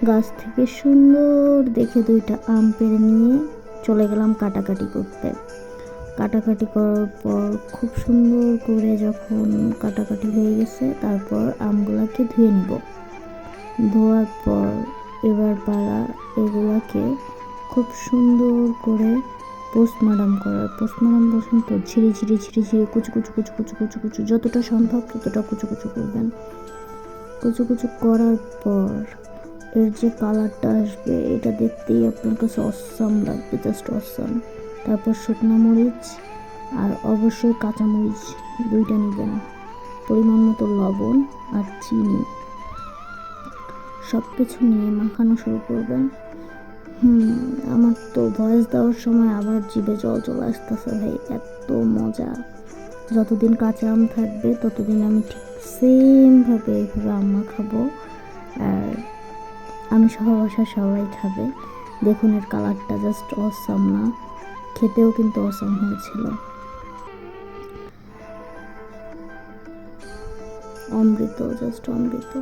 গাছ থেকে সুন্দর দেখে 2টা আম পেড়ে নিয়ে চলে গেলাম কাটাকাটি করতে। কাটাকাটি করার পর খুব সুন্দর করে যখন কাটাকাটি হয়ে গেছে, তারপর আমগুলাকে ধুয়ে নিব। ধোয়ার পর এবার পালা এগুলাকে খুব সুন্দর করে পোস্টমর্টম করার। পোস্টমর্টম বসুন তো ঝিরি ঝিরি ঝিরি ঝিরি কুচু কুচু কুচু কুচু কুচু কুচু যতটা সম্ভব ততটা কুচু কুচু করবেন। কুচু কুচু করার পর এর যে কালারটা আসবে এটা দেখতেই আপনার কাছে অসাম লাগবে, জাস্ট অসাম। তারপর শুকনো মরিচ আর অবশ্যই কাঁচামরিচ 2টা নেবেন, পরিমাণ মতো লবণ আর চিনি, সব কিছু নিয়ে মাখানো শুরু করবেন। আমার তো ভয়েস দেওয়ার সময় আবার জিভে জল চলে আসতেছে ভাই, এত মজা। যতদিন কাঁচা আম থাকবে ততদিন আমি ঠিক সেমভাবে এইভাবে আম মাখাবো, আর আমি সহ বাসায় সবাই খাবে। দেখুন এর কালারটা জাস্ট অসাম না? খেতেও কিন্তু অসাম হয়েছিল, অমৃত, জাস্ট অমৃত।